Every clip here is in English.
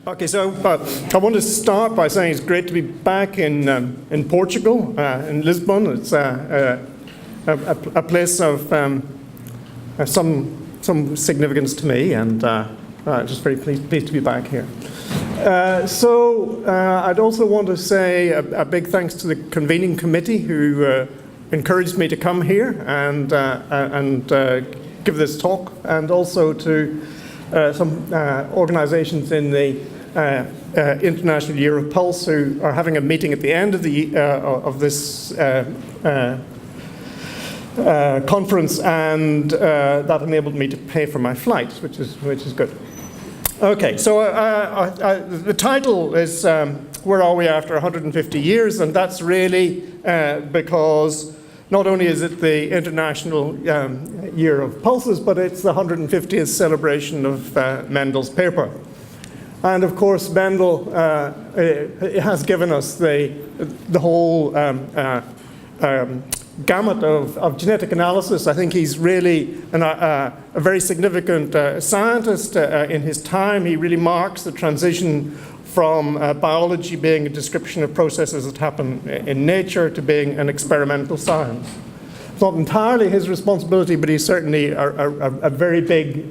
Okay, so I want to start by saying it's great to be back in Portugal, in Lisbon. It's a place of some significance to me, and just very pleased to be back here. I'd also want to say a big thanks to the convening committee who encouraged me to come here and give this talk, and also to some organisations in the International Year of Pulse who are having a meeting at the end of this conference, and that enabled me to pay for my flight, which is good. Okay, so the title is Where Are We After 150 Years? And that's really because not only is it the International Year of Pulses, but it's the 150th celebration of Mendel's paper. And of course, Mendel has given us the whole gamut of genetic analysis. I think he's really a very significant scientist in his time. He really marks the transition from biology being a description of processes that happen in nature to being an experimental science. It's not entirely his responsibility, but he's certainly a very big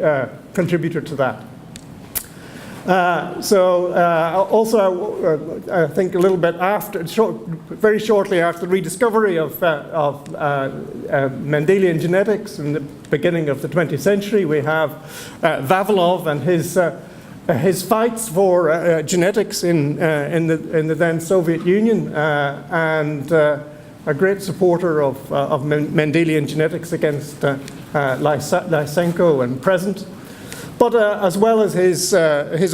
contributor to that. Also, I think a little bit after, very shortly after the rediscovery of Mendelian genetics in the beginning of the 20th century, we have Vavilov and his fights for genetics in the then Soviet Union, and a great supporter of Mendelian genetics against Lysenko and Present. But as well as his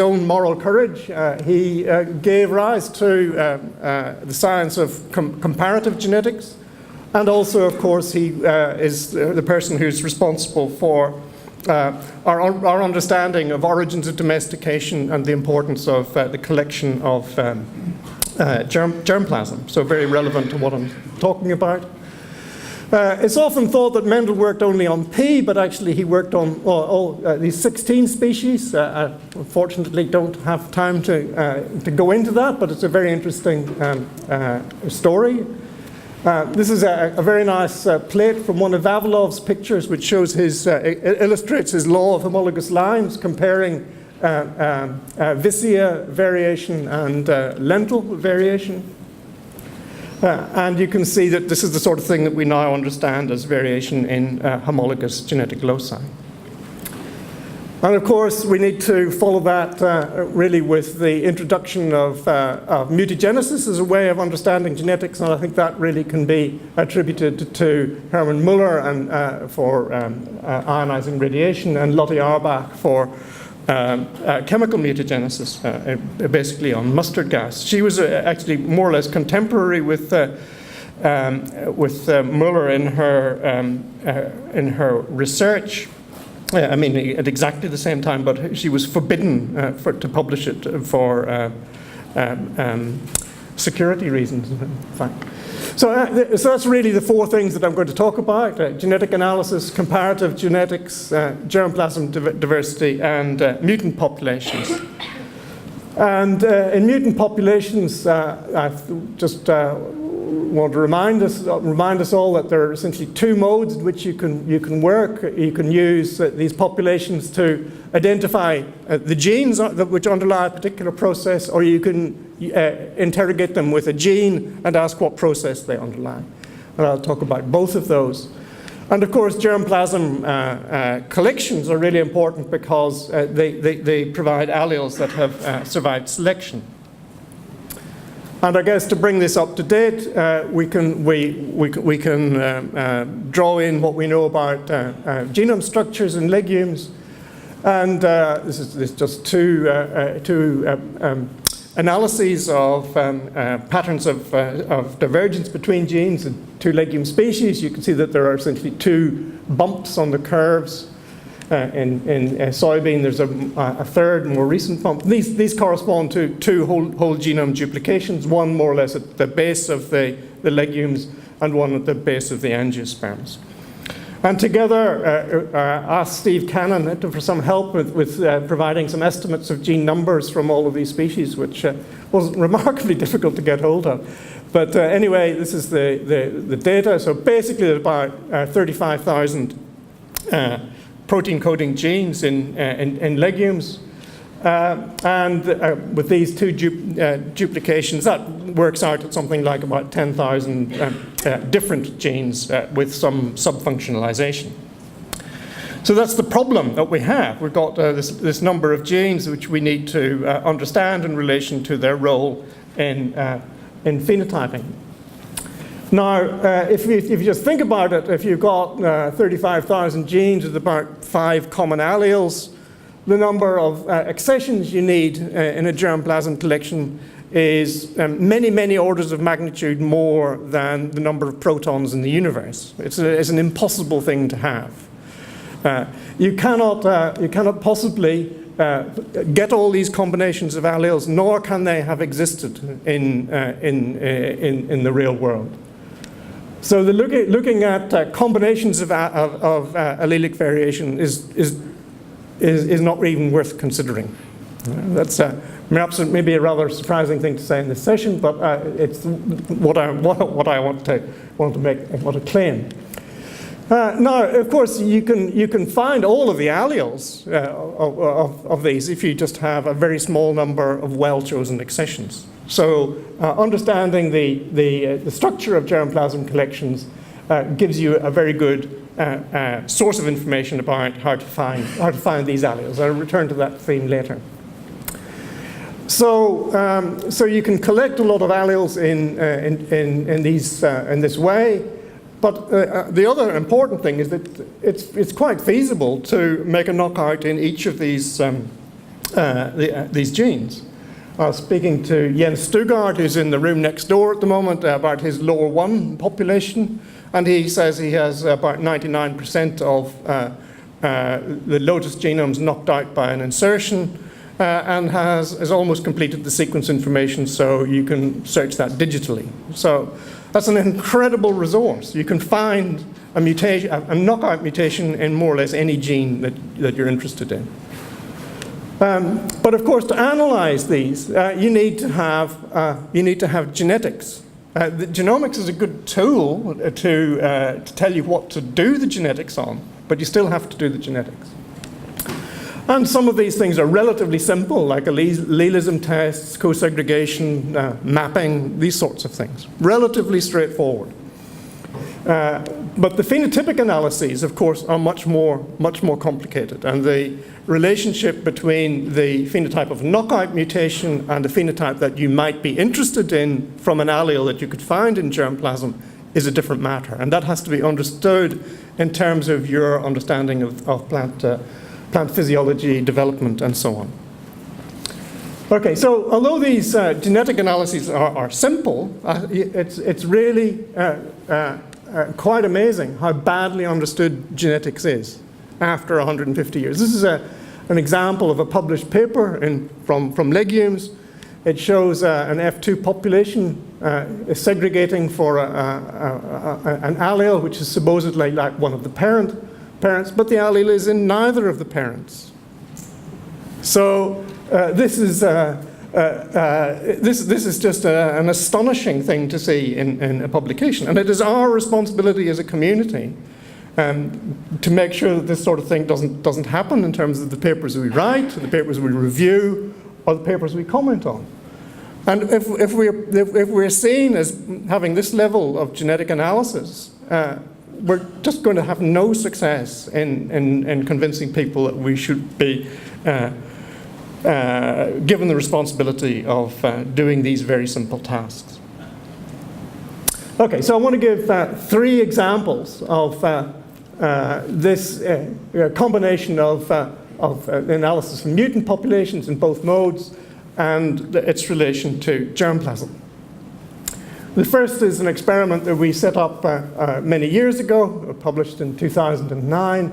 own moral courage, he gave rise to the science of comparative genetics, and also, of course, he is the person who's responsible for our understanding of origins of domestication and the importance of the collection of germplasm. So very relevant to what I'm talking about. It's often thought that Mendel worked only on P, but actually he worked on all these 16 species. Unfortunately, don't have time to go into that, but it's a very interesting story. This is a very nice plate from one of Vavilov's pictures, which shows illustrates his law of homologous lines, comparing Vicia variation and lentil variation. And you can see that this is the sort of thing that we now understand as variation in homologous genetic loci. And of course, we need to follow that really with the introduction of mutagenesis as a way of understanding genetics, and I think that really can be attributed to Hermann Müller and for ionizing radiation, and Lotte Auerbach for chemical mutagenesis, basically on mustard gas. She was actually more or less contemporary with Müller in her research. I mean, at exactly the same time, but she was forbidden to publish it for security reasons, in fact. So that's really the four things that I'm going to talk about: genetic analysis, comparative genetics, germplasm diversity, and mutant populations. And in mutant populations, I just want to remind us all that there are essentially two modes in which you can work. You can use these populations to identify the genes which underlie a particular process, or you can interrogate them with a gene and ask what process they underlie. And I'll talk about both of those. And of course, germplasm collections are really important because they provide alleles that have survived selection. And I guess to bring this up to date, we can draw in what we know about genome structures in legumes. And this is just two analyses of patterns of divergence between genes in two legume species. You can see that there are essentially two bumps on the curves. In soybean, there's a third more recent bump. These correspond to two whole genome duplications, one more or less at the base of the legumes and one at the base of the angiosperms. And together, asked Steve Cannon for some help with providing some estimates of gene numbers from all of these species, which was remarkably difficult to get hold of. But anyway, this is the data. So basically, there's about 35,000 protein coding genes in legumes. And with these two duplications, that works out at something like about 10,000 different genes with some subfunctionalization. So that's the problem that we have. We've got this number of genes which we need to understand in relation to their role in phenotyping. Now, if you just think about it, if you've got 35,000 genes with about 5 common alleles, the number of accessions you need in a germplasm collection is many, many orders of magnitude more than the number of protons in the universe. It's an impossible thing to have. You cannot possibly get all these combinations of alleles, nor can they have existed in the real world. So looking at combinations of allelic variation is not even worth considering. That's perhaps maybe a rather surprising thing to say in this session, but it's what I want to claim. Now, of course, you can find all of the alleles of these if you just have a very small number of well-chosen accessions. So understanding the structure of germplasm collections gives you a very good source of information about how to find these alleles. I'll return to that theme later. So you can collect a lot of alleles in this way, but the other important thing is that it's quite feasible to make a knockout in each of these genes. I was speaking to Jens Stugard, who's in the room next door at the moment, about his lower 1 population. And he says he has about 99% of the lotus genomes knocked out by an insertion and has almost completed the sequence information, so you can search that digitally. So that's an incredible resource. You can find a knockout mutation in more or less any gene that you're interested in. But of course, to analyze these, you need to have genetics. The genomics is a good tool to tell you what to do the genetics on, but you still have to do the genetics. And some of these things are relatively simple, like allelism tests, co-segregation, mapping, these sorts of things. Relatively straightforward. But the phenotypic analyses, of course, are much more complicated. And the relationship between the phenotype of knockout mutation and the phenotype that you might be interested in from an allele that you could find in germplasm is a different matter. And that has to be understood in terms of your understanding of plant physiology, development, and so on. Okay, so although these genetic analyses are simple, it's really quite amazing how badly understood genetics is after 150 years. This is an example of a published paper from Legumes. It shows an F2 population segregating for an allele which is supposedly like one of the parents, but the allele is in neither of the parents. So this is just an astonishing thing to see in a publication. And it is our responsibility as a community to make sure that this sort of thing doesn't happen in terms of the papers we write, the papers we review, or the papers we comment on. And if we're seen as having this level of genetic analysis, we're just going to have no success in convincing people that we should be given the responsibility of doing these very simple tasks. Okay, so I want to give 3 examples of this combination of analysis from mutant populations in both modes and its relation to germplasm. The first is an experiment that we set up many years ago, published in 2009.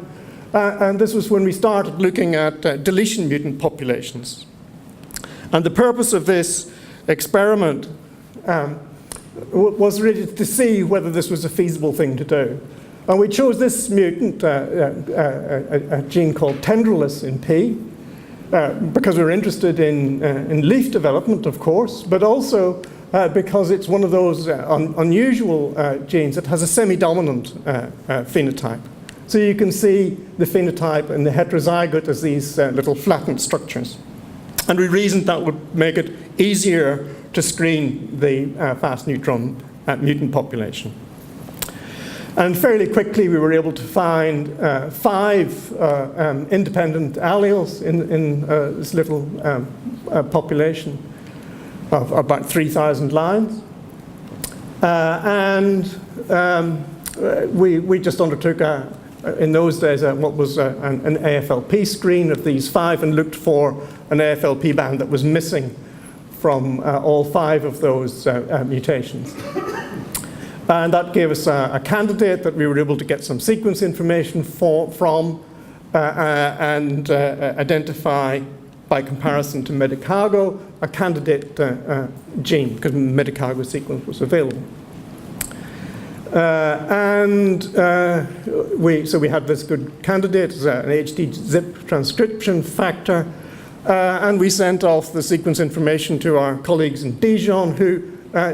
And this was when we started looking at deletion mutant populations. And the purpose of this experiment was really to see whether this was a feasible thing to do. And we chose this mutant, a gene called tendrilis in P, because we were interested in leaf development, of course, but also because it's one of those unusual genes that has a semi-dominant phenotype. So you can see the phenotype in the heterozygote as these little flattened structures. And we reasoned that would make it easier to screen the fast neutron mutant population. And fairly quickly we were able to find 5 independent alleles in this little population of about 3,000 lines. We just undertook, in those days, what was an AFLP screen of these 5 and looked for an AFLP band that was missing from all 5 of those mutations. And that gave us a candidate that we were able to get some sequence information from and identify, by comparison to Medicago, a candidate gene, because Medicago sequence was available. So we had this good candidate, an HD-ZIP transcription factor, and we sent off the sequence information to our colleagues in Dijon, who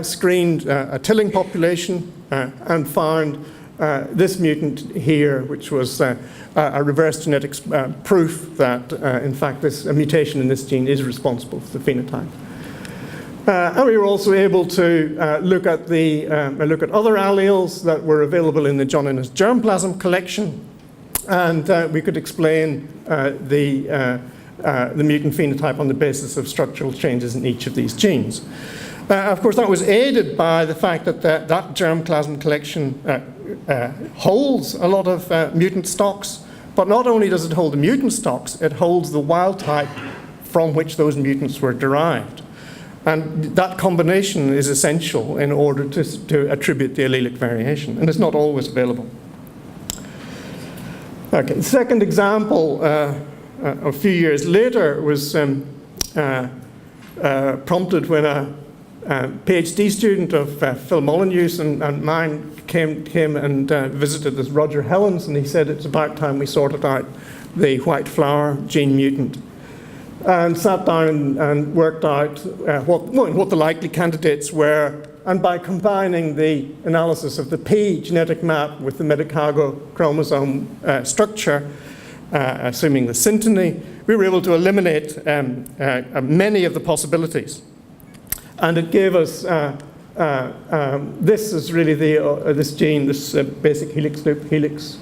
screened a tilling population and found this mutant here, which was a reverse genetics proof that, in fact, a mutation in this gene is responsible for the phenotype. And we were also able to look at other alleles that were available in the John Innes germplasm collection, and we could explain the mutant phenotype on the basis of structural changes in each of these genes. Of course, that was aided by the fact that that germplasm collection holds a lot of mutant stocks, but not only does it hold the mutant stocks, it holds the wild type from which those mutants were derived. And that combination is essential in order to attribute the allelic variation, and it's not always available. Okay, the second example, a few years later, was prompted when a PhD student of Phil Molyneux's and mine came and visited this Roger Hellens, and he said it's about time we sorted out the white flower gene mutant. And sat down and worked out what the likely candidates were, and by combining the analysis of the P genetic map with the Medicago chromosome structure, assuming the synteny, we were able to eliminate many of the possibilities. And it gave us, this is really this gene, this basic helix loop helix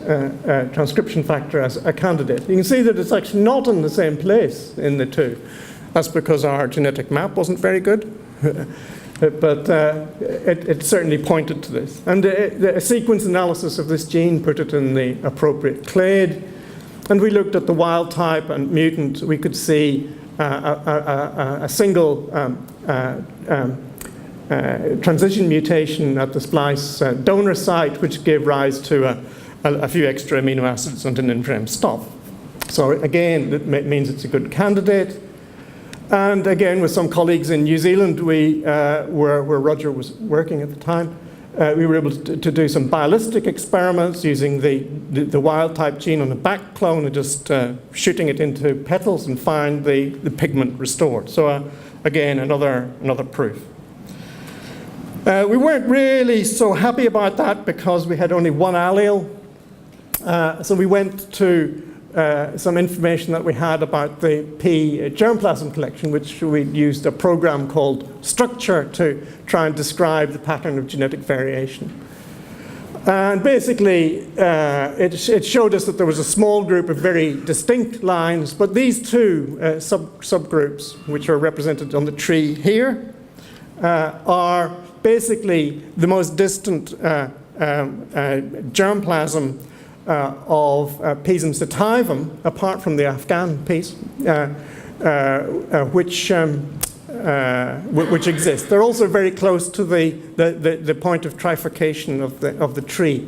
transcription factor as a candidate. You can see that it's actually not in the same place in the two. That's because our genetic map wasn't very good. But it certainly pointed to this. And the sequence analysis of this gene put it in the appropriate clade. And we looked at the wild type and mutant. We could see a single transition mutation at the splice donor site, which gave rise to a few extra amino acids and an in-frame stop. So again, that means it's a good candidate. And again, with some colleagues in New Zealand, where Roger was working at the time, we were able to do some bialistic experiments using the wild type gene on the back clone and just shooting it into petals and find the pigment restored. So again, another proof. We weren't really so happy about that because we had only one allele. So we went to some information that we had about the P germplasm collection, which we used a program called Structure to try and describe the pattern of genetic variation. And basically, it showed us that there was a small group of very distinct lines, but these two subgroups, which are represented on the tree here, are basically the most distant germplasm of Pisum sativum, apart from the Afghan piece, which exists. They're also very close to the point of trifurcation of the tree.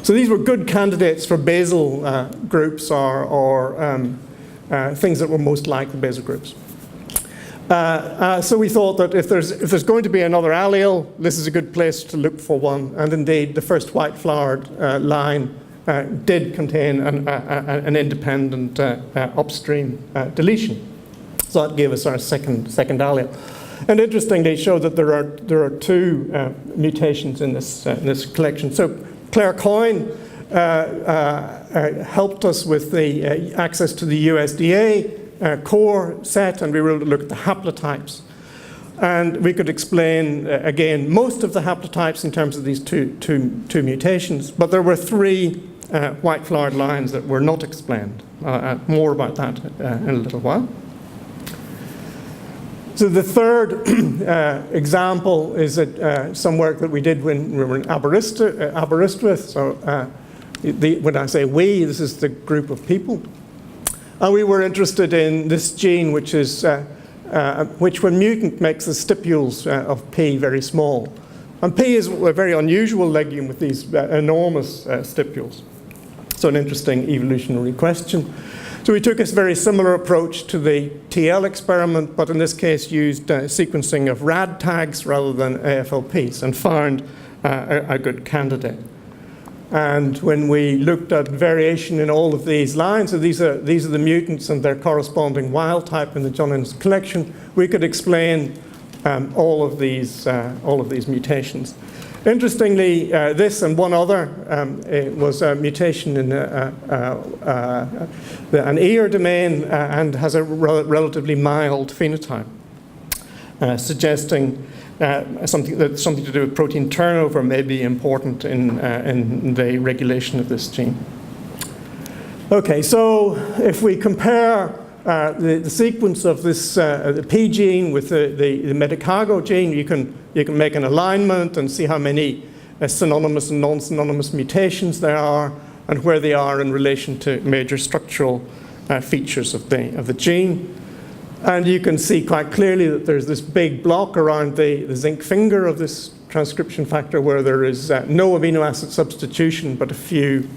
So these were good candidates for basal groups or things that were most like the basal groups. So we thought that if there's going to be another allele, this is a good place to look for one. And indeed, the first white-flowered line did contain an independent upstream deletion. So that gave us our second allele. And interestingly, it showed that there are two mutations in this collection. So Claire Coyne helped us with the access to the USDA core set, and we were able to look at the haplotypes. And we could explain, again, most of the haplotypes in terms of these two mutations, but there were three white-flowered lines that were not explained. More about that in a little while. So the third example is some work that we did when we were in Aberystwyth. So when I say we, this is the group of people. And we were interested in this gene, which when mutant makes the stipules of P very small. And P is a very unusual legume with these enormous stipules. So an interesting evolutionary question. So we took a very similar approach to the TL experiment, but in this case used sequencing of RAD tags rather than AFLPs, and found a good candidate. And when we looked at variation in all of these lines, so these are the mutants and their corresponding wild type in the John Innes collection, we could explain all of these mutations. Interestingly, this and one other was a mutation in an ear domain and has a relatively mild phenotype, suggesting something to do with protein turnover may be important in the regulation of this gene. Okay, so if we compare the sequence of this the P gene with the Medicago gene, you can make an alignment and see how many synonymous and non-synonymous mutations there are and where they are in relation to major structural features of the gene. And you can see quite clearly that there's this big block around the zinc finger of this transcription factor where there is no amino acid substitution but a few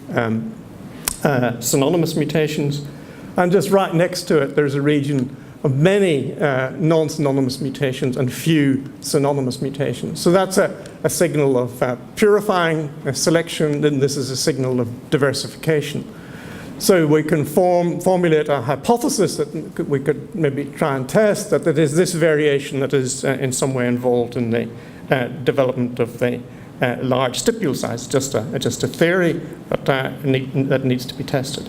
synonymous mutations. And just right next to it, there's a region of many non-synonymous mutations and few synonymous mutations. So that's a signal of purifying selection, and this is a signal of diversification. So we can formulate a hypothesis that we could maybe try and test that it is this variation that is in some way involved in the development of the large stipule size. Just a theory, but that needs to be tested.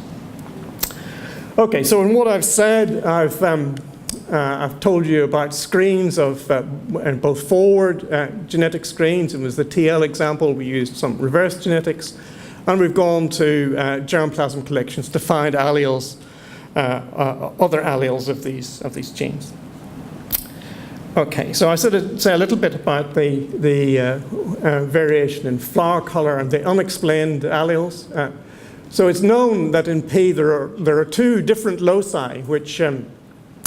Okay, so in what I've said, I've told you about screens of both forward genetic screens. It was the TL example. We used some reverse genetics. And we've gone to germplasm collections to find alleles, other alleles of these genes. Okay, so I sort of say a little bit about the variation in flower color and the unexplained alleles. So it's known that in P there are two different loci which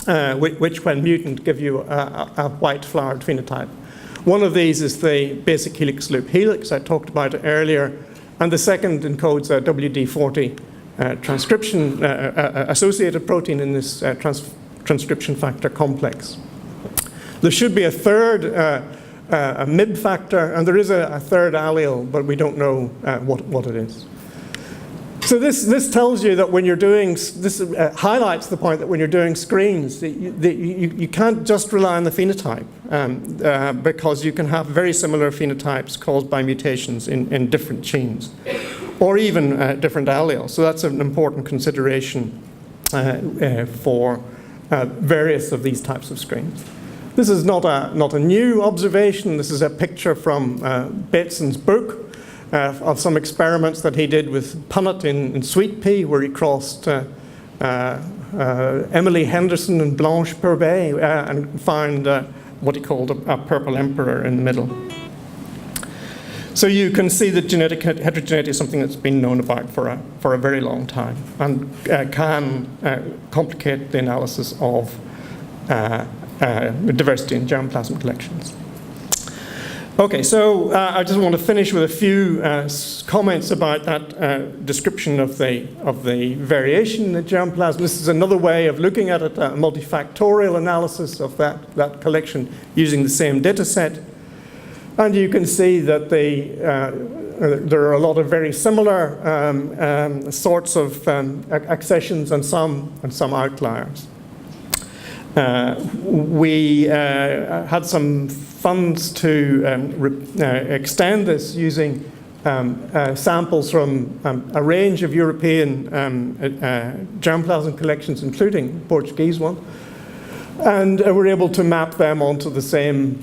when mutant give you a white flowered phenotype. One of these is the basic helix loop helix I talked about earlier. And the second encodes a WD40 transcription associated protein in this transcription factor complex. There should be a third a MIB factor, and there is a third allele, but we don't know what it is. So this tells you that when you're doing, this highlights the point that when you're doing screens, you can't just rely on the phenotype because you can have very similar phenotypes caused by mutations in different genes or even different alleles. So that's an important consideration for various of these types of screens. This is not a new observation. This is a picture from Bateson's book. Of some experiments that he did with punnet in sweet pea, where he crossed Emily Henderson and Blanche Purbae and found what he called a purple emperor in the middle. So you can see that genetic heterogeneity is something that's been known about for a very long time and can complicate the analysis of diversity in germplasm collections. Okay, so I just want to finish with a few comments about that description of the variation in the germplasm. This is another way of looking at it, a multifactorial analysis of that collection using the same data set. And you can see that there are a lot of very similar sorts of accessions and some outliers. We had some funds to extend this using samples from a range of European germplasm collections, including Portuguese one. And we're able to map them onto the same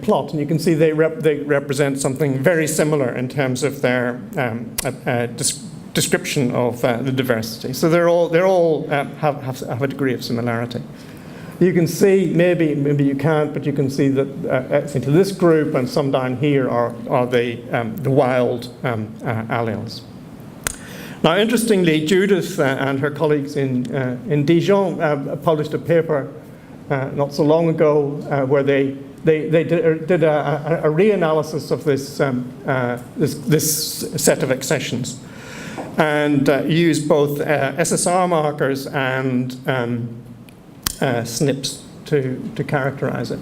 plot. And you can see they represent something very similar in terms of their description of the diversity. So they all have a degree of similarity. You can see, maybe you can't, but you can see that into this group and some down here are the wild alleles. Now, interestingly, Judith and her colleagues in Dijon published a paper not so long ago where they did a reanalysis of this set of accessions and used both SSR markers and SNPs to characterize it.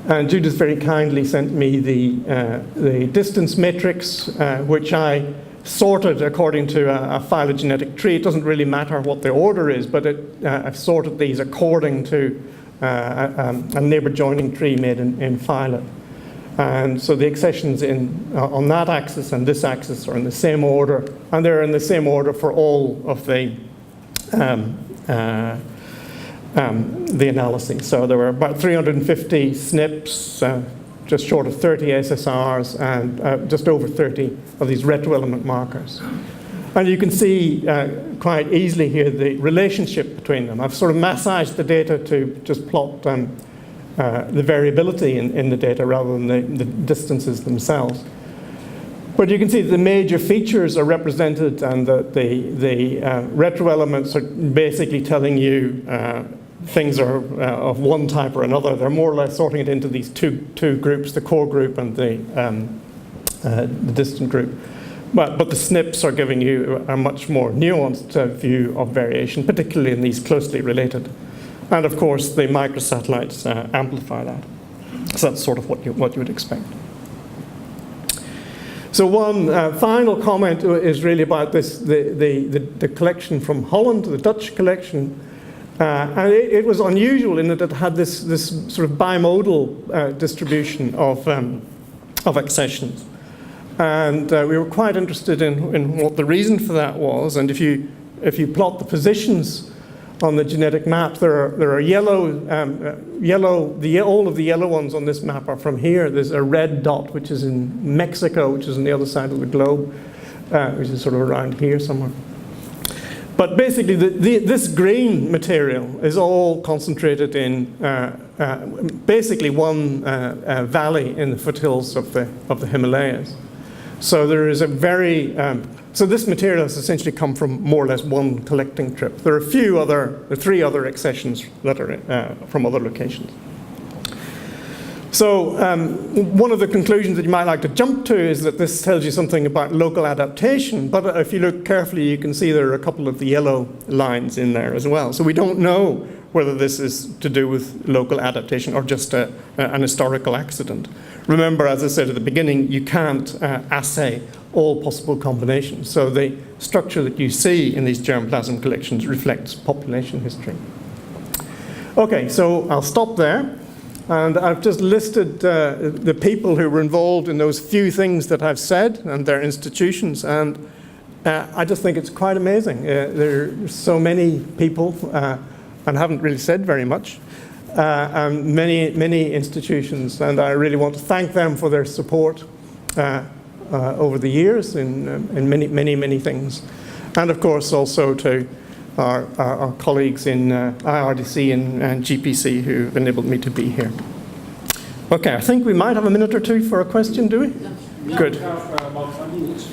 And Judith very kindly sent me the distance matrix, which I sorted according to a phylogenetic tree. It doesn't really matter what the order is, but I've sorted these according to a neighbor joining tree made in phyla. And so the accessions on that axis and this axis are in the same order, and they're in the same order for all of the analyses. So there were about 350 SNPs, just short of 30 SSRs, and just over 30 of these retroelement markers. And you can see quite easily here the relationship between them. I've sort of massaged the data to just plot the variability in the data rather than the distances themselves. But you can see the major features are represented, and the retroelements are basically telling you things are of one type or another. They're more or less sorting it into these two groups, the core group and the distant group. But the SNPs are giving you a much more nuanced view of variation, particularly in these closely related. And of course, the microsatellites amplify that. So that's sort of what you would expect. So one final comment is really about this, the collection from Holland, the Dutch collection. And it was unusual in that it had this sort of bimodal distribution of accessions. And we were quite interested in what the reason for that was. And if you plot the positions on the genetic map, there are all of the yellow ones on this map are from here. There's a red dot, which is in Mexico, which is on the other side of the globe, which is sort of around here somewhere. But basically, this green material is all concentrated in basically one valley in the foothills of the Himalayas. So there is a very so this material has essentially come from more or less one collecting trip. There are three other accessions that are from other locations. So one of the conclusions that you might like to jump to is that this tells you something about local adaptation. But if you look carefully, you can see there are a couple of the yellow lines in there as well. So we don't know whether this is to do with local adaptation or just an historical accident. Remember, as I said at the beginning, you can't assay all possible combinations. So the structure that you see in these germplasm collections reflects population history. Okay, so I'll stop there. And I've just listed the people who were involved in those few things that I've said and their institutions. And I just think it's quite amazing. There are so many people and haven't really said very much. And many institutions. And I really want to thank them for their support over the years in many things. And of course also to our colleagues in IRDC and GPC who enabled me to be here. Okay, I think we might have a minute or two for a question, do we? Yeah, Good. We have about 5 minutes.